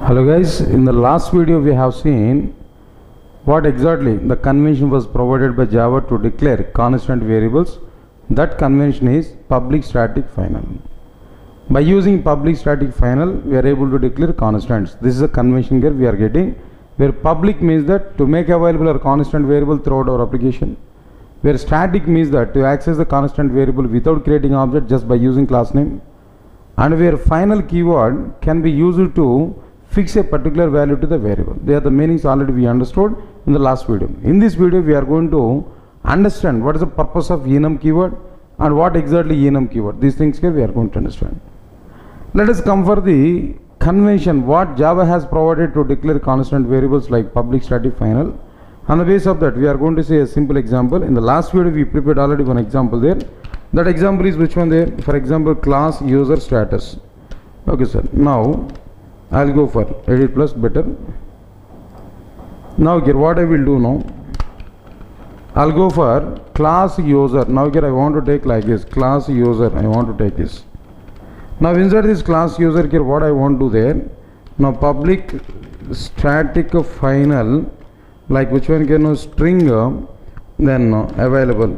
Hello guys, in the last video we have seen what exactly the convention was provided by Java to declare constant variables. That convention is public static final. By using public static final we are able to declare constants. This is a convention here we are getting, where public means that to make available a constant variable throughout our application, where static means that to access the constant variable without creating object just by using class name, and where final keyword can be used to fix a particular value to the variable. They are the meanings already we understood in the last video. In this video we are going to understand what is the purpose of enum keyword and what exactly enum keyword. These things here we are going to understand. Let us come for the convention what Java has provided to declare constant variables like public static final. On the basis of that we are going to see a simple example. In the last video we prepared already one example there. That example is which one there? For example, class user status. Okay sir. Now I'll go for edit plus better. Now here what I will do now, I'll go for class user. Now here I want to take like this, class user, I want to take this. Now inside this class user here what I want to do there, now public static final, like which one can string, then available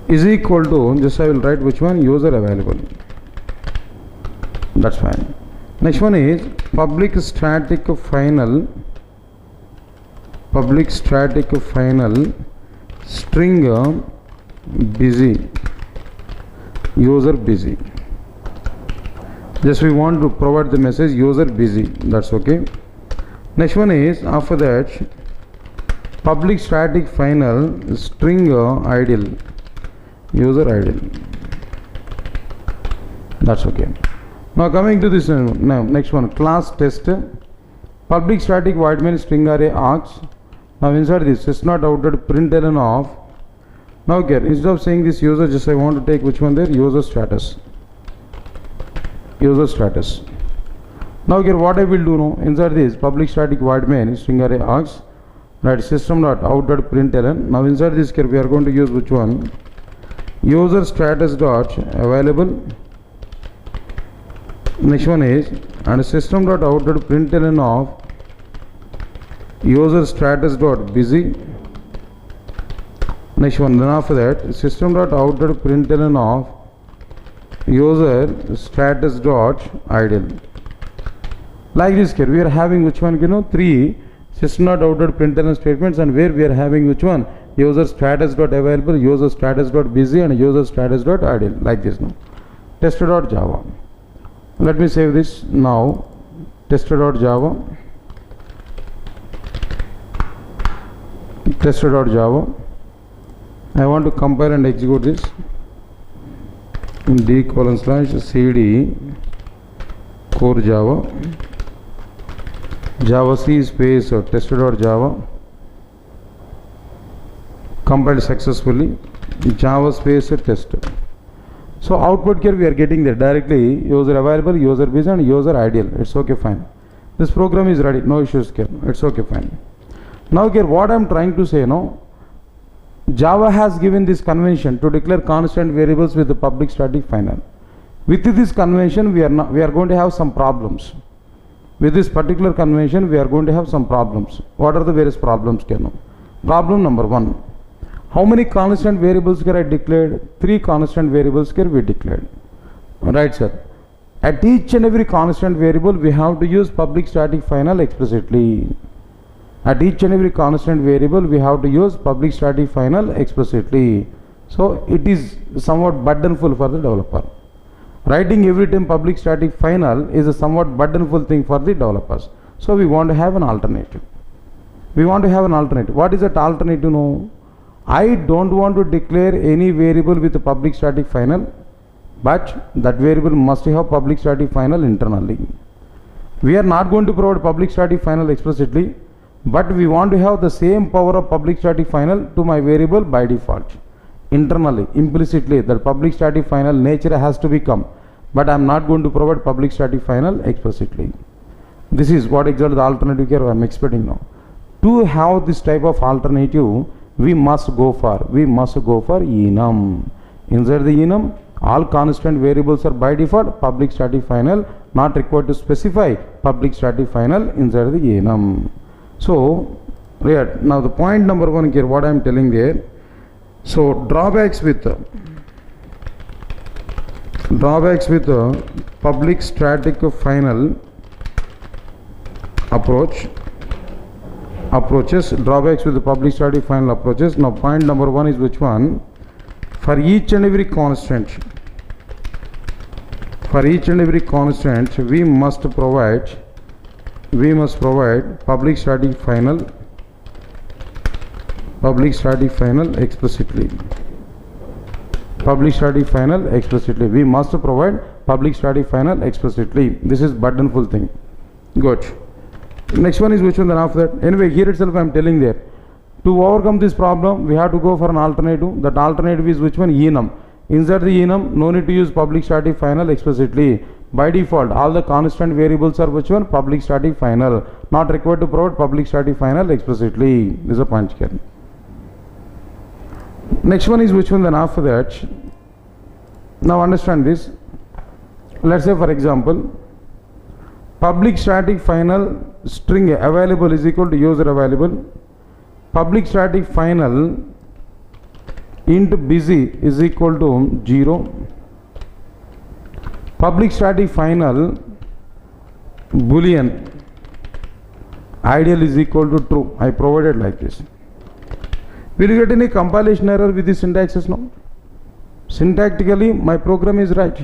is equal to, just I will write which one, user available. That's fine. Next one is public static final string busy, user busy. Just we want to provide the message user busy. That's okay. Next one is after that public static final string idle, user idle. That's okay. Now coming to this now next one, class test public static void main string array args. Now inside this is not outward println of. Now here instead of saying this user, just I want to take which one there, user status. Now here what I will do now, inside this public static void main string array args, right, system dot out dot println. Now inside this here we are going to use which one, user status dot available. Next one is and system dot out dot println of user status dot busy. Next one, then after that system dot out dot println of user status dot idle. Like this here we are having which one, three system dot out dot println statements, and where we are having which one, user status dot available, user status dot busy, and user status dot idle, like this now. Tester.java. Let me save this now. Tester.java. I want to compile and execute this in d:/cd core java c space tester.java. Compiled successfully, java space test. So output here we are getting there directly, user available, user busy, and user ideal. It's okay, fine. This program is ready, no issues here. It's okay, fine. Now here what I am trying to say now, Java has given this convention to declare constant variables with the public static final. With this convention we are going to have some problems. With this particular convention we are going to have some problems. What are the various problems here now? Problem number one, how many constant variables here I declared? 3 constant variables here we declared. Right sir. At each and every constant variable we have to use public static final explicitly. At each and every constant variable we have to use public static final explicitly. So it is somewhat burdenful for the developer. Writing every time public static final is a somewhat burdenful thing for the developers. So we want to have an alternative. What is that alternative now? I don't want to declare any variable with a public static final, but that variable must have public static final internally. We are not going to provide public static final explicitly, but we want to have the same power of public static final to my variable by default. Internally, implicitly, the public static final nature has to become, but I am not going to provide public static final explicitly. This is what exactly the alternative here I am expecting now. To have this type of alternative, we must go for enum. Inside the enum, All constant variables are by default public static final, not required to specify public static final inside the enum. So, right, now the point number 1 here, what I am telling there. So, drawbacks with public static final approaches, drawbacks with the public static final approaches. Now, point number 1 is which one? For each and every constant, we must provide public static final explicitly. We must provide public static final explicitly. This is burdenful thing. Good. Next one is which one then after that? Anyway, here itself I am telling there. To overcome this problem, we have to go for an alternative. That alternative is which one? Enum. Inside the enum, no need to use public static final explicitly. By default, all the constant variables are which one? Public static final. Not required to provide public static final explicitly. This is a point here. Next one is which one then after that? Now understand this. Let's say for example, public static final string available is equal to user available. Public static final int busy is equal to 0. Public static final boolean ideal is equal to true. I provided like this. Will you get any compilation error with this syntaxes? No. Syntactically my program is right.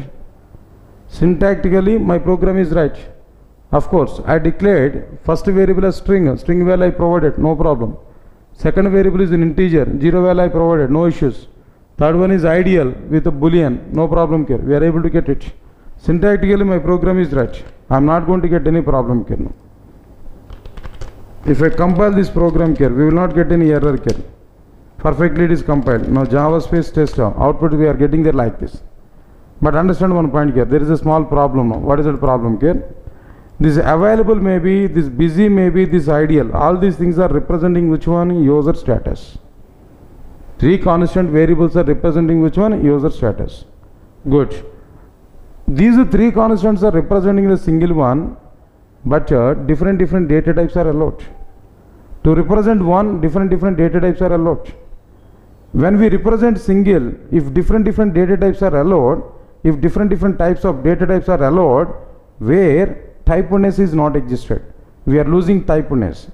Of course, I declared first variable as string value I provided, no problem. Second variable is an integer, 0 value I provided, no issues. Third one is ideal with a boolean, no problem here. We are able to get it. Syntactically my program is right. I am not going to get any problem here. No. If I compile this program here, we will not get any error here. Perfectly it is compiled. Now Java space test output we are getting there like this. But understand one point here. There is a small problem now. What is the problem here? This available may be, this busy may be, this ideal. All these things are representing which one? User status. 3 constant variables are representing which one? User status. Good. These 3 constants are representing the single one, but different data types are allowed. To represent one, different data types are allowed. When we represent single, if different data types are allowed, if different types of data types are allowed, where typeness is not existed, we are losing typeness.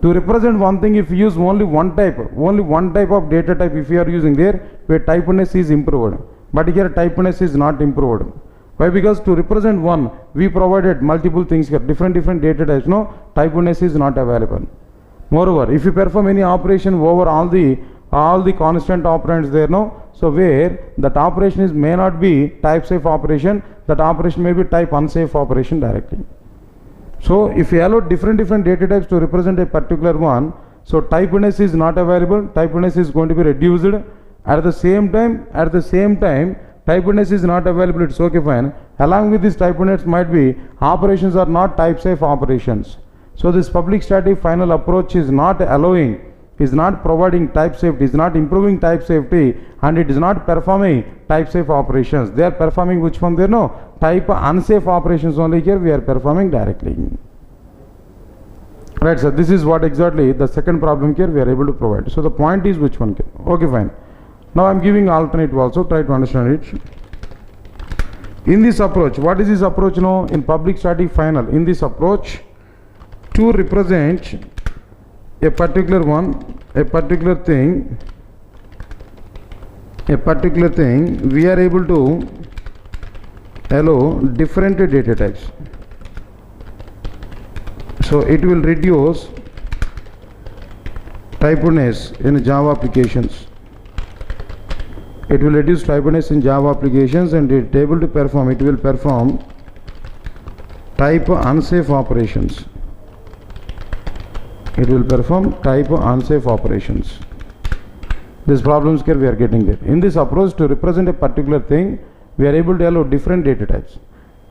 To represent one thing, if you use only one type of data type, if you are using there, where typeness is improved. But here typeness is not improved. Why? Because to represent one, we provided multiple things here, different data types. No, typeness is not available. Moreover, if you perform any operation over all the constant operands there, no, so where that operation is may not be type safe operation, that operation may be type unsafe operation directly. So if you allow different data types to represent a particular one, so typeness is not available, typeness is going to be reduced. At the same time, typeness is not available, it's okay, fine. Along with this typeness might be operations are not type safe operations. So this public static final approach is not allowing, is not providing type safety, is not improving type safety, and it is not performing type safe operations. They are performing which one? There no type unsafe operations only here we are performing directly. Right, so this is what exactly the second problem here we are able to provide. So the point is which one? Okay, fine. Now I am giving alternative also, try to understand it. In this approach, what is this approach now? In public static final, in this approach, to represent a particular thing, we are able to allow different data types. So it will reduce typeness in Java applications. It will reduce typeness in Java applications, and it will perform type unsafe operations. It will perform type unsafe operations. These problems here we are getting there. In this approach, to represent a particular thing, we are able to allow different data types.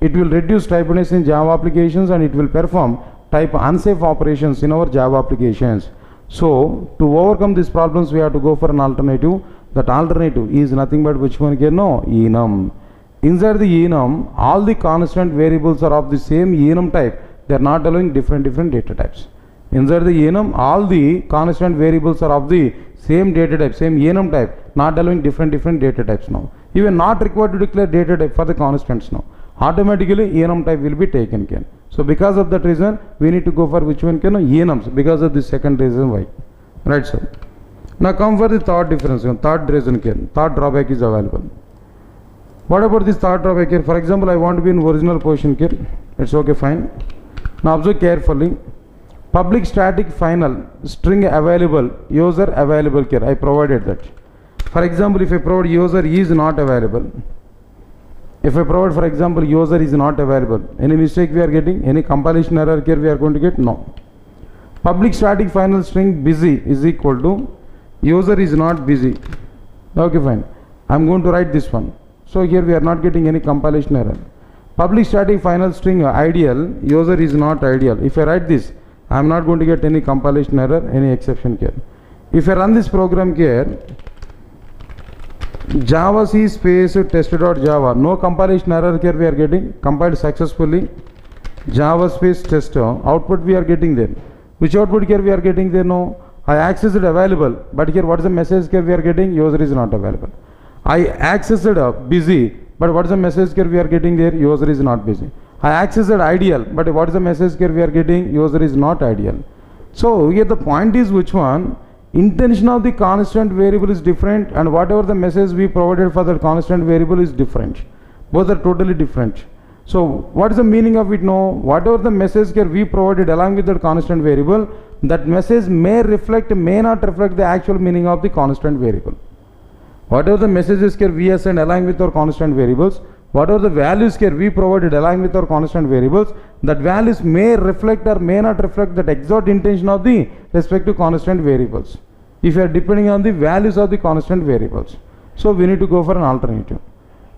It will reduce typeness in Java applications, and it will perform type unsafe operations in our Java applications. So to overcome these problems, we have to go for an alternative. That alternative is nothing but which one here? No, enum. Inside the enum, all the constant variables are of the same enum type. They are not allowing different data types. Inside the enum, all the constant variables are of the same data type, same enum type, not allowing different data types now. Even not required to declare data type for the constants now. Automatically enum type will be taken care. So because of that reason, we need to go for which one? Enums, because of the second reason why. Right, sir. Now come for the third difference, third reason here. Third drawback is available. What about this third drawback here? For example, I want to be in original position here. It's okay, fine. Now observe carefully. Public static final string available, user available here. I provided that. For example, if I provide user is not available. If I provide, for example, user is not available, any mistake we are getting? Any compilation error here we are going to get? No. Public static final string busy is equal to user is not busy. Okay, fine. I am going to write this one. So here we are not getting any compilation error. Public static final string ideal, user is not ideal. If I write this, I am not going to get any compilation error, any exception here. If I run this program here, Java C space test.java, no compilation error here we are getting, compiled successfully. Java space test, output we are getting there. Which output here we are getting there? No. I accessed available, but here what is the message here we are getting? User is not available. I accessed busy, but what is the message here we are getting there? User is not busy. I accessed ideal, but what is the message here we are getting? User is not ideal. So here the point is which one? Intention of the constant variable is different, and whatever the message we provided for the constant variable is different. Both are totally different. So what is the meaning of it? No, whatever the message here we provided along with the constant variable, that message may reflect, may not reflect the actual meaning of the constant variable. Whatever the messages here we assigned along with our constant variables, whatever the values here we provided along with our constant variables, that values may reflect or may not reflect that exact intention of the respective constant variables. If you are depending on the values of the constant variables. So we need to go for an alternative.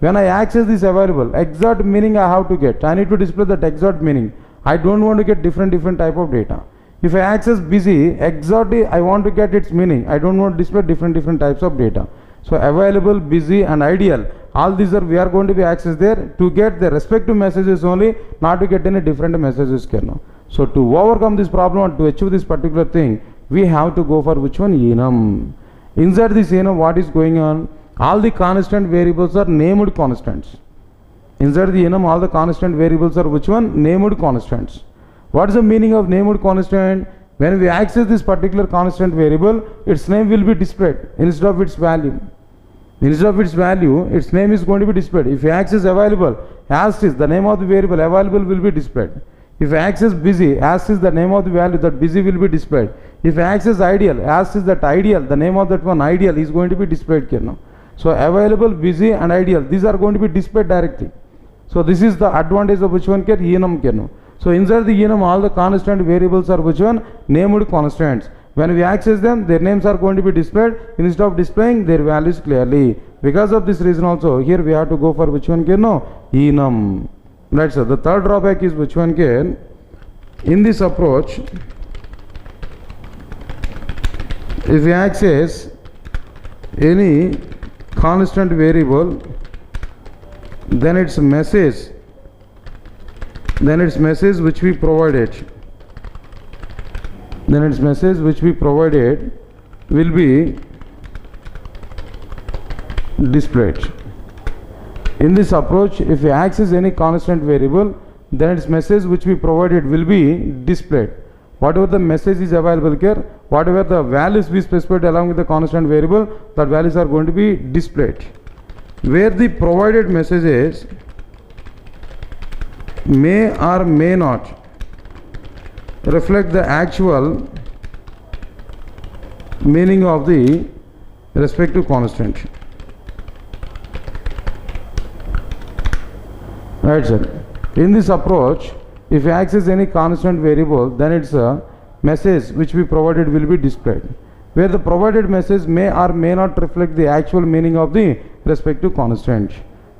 When I access this available, exact meaning I have to get. I need to display that exact meaning. I don't want to get different type of data. If I access busy, exactly I want to get its meaning. I don't want to display different types of data. So available, busy and ideal, all these are we are going to be accessed there to get the respective messages only, not to get any different messages here now. So to overcome this problem and to achieve this particular thing, we have to go for which one? Enum. Inside this enum, what is going on? All the constant variables are named constants. Inside the enum, all the constant variables are which one? Named constants. What is the meaning of named constant? When we access this particular constant variable, its name will be displayed instead of its value. Instead of its value, its name is going to be displayed. If you access available, as is the name of the variable available will be displayed. If I access busy, as is the name of the value, that busy will be displayed. If I access ideal, as is that ideal, the name of that one ideal is going to be displayed here now. So available, busy and ideal, these are going to be displayed directly. So this is the advantage of which one here? Enum here now. So inside the enum, all the constant variables are which one? Named constants. When we access them, their names are going to be displayed instead of displaying their values clearly. Because of this reason also, here we have to go for which one here? No, enum. Right, sir. The third drawback is which one here? In this approach, if we access any constant variable, then its message which we provided, will be displayed. In this approach, if we access any constant variable, then its message which we provided will be displayed. Whatever the message is available here, whatever the values we specified along with the constant variable, that values are going to be displayed. Where the provided messages may or may not reflect the actual meaning of the respective constant. Right, sir. In this approach, if we access any constant variable, then its message which we provided will be displayed. Where the provided message may or may not reflect the actual meaning of the respective constant.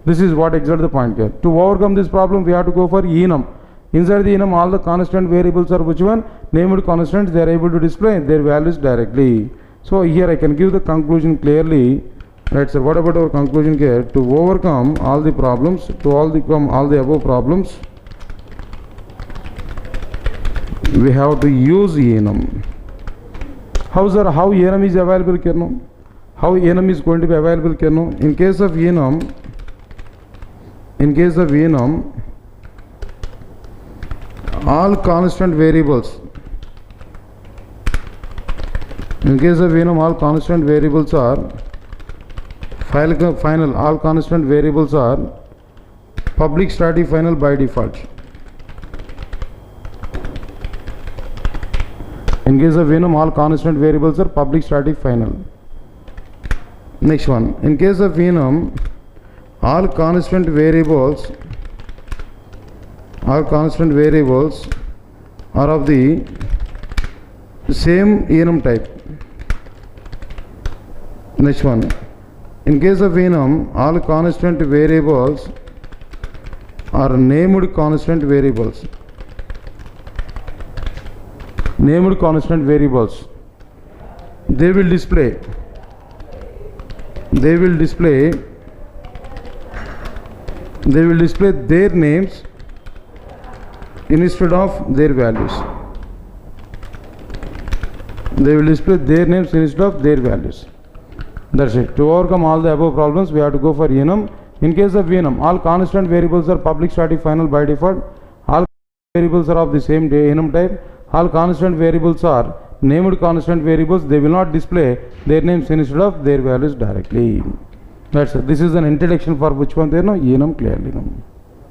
This is what exactly the point here. To overcome this problem, we have to go for enum. Inside the enum, all the constant variables are which one? Named constants. They are able to display their values directly. So here I can give the conclusion clearly. Right, sir. What about our conclusion here? To overcome all the problems, to overcome all the above problems, we have to use enum. How, sir? How enum is available here now? How enum is going to be available here now? In case of enum, all constant variables. In case of enum, all constant variables are final. All constant variables are public static final by default. In case of enum, all constant variables are public static final. Next one. In case of enum, all constant variables are of the same enum type. Next one. In case of enum, all constant variables are named constant variables. Named constant variables. They will display their names instead of their values. They will display their names instead of their values. That's it. To overcome all the above problems, we have to go for enum. In case of enum, all constant variables are public static final by default. All variables are of the same enum type. All constant variables are named constant variables. They will not display their names instead of their values directly. That's it. This is an introduction for which one there, no? Enum clearly. No?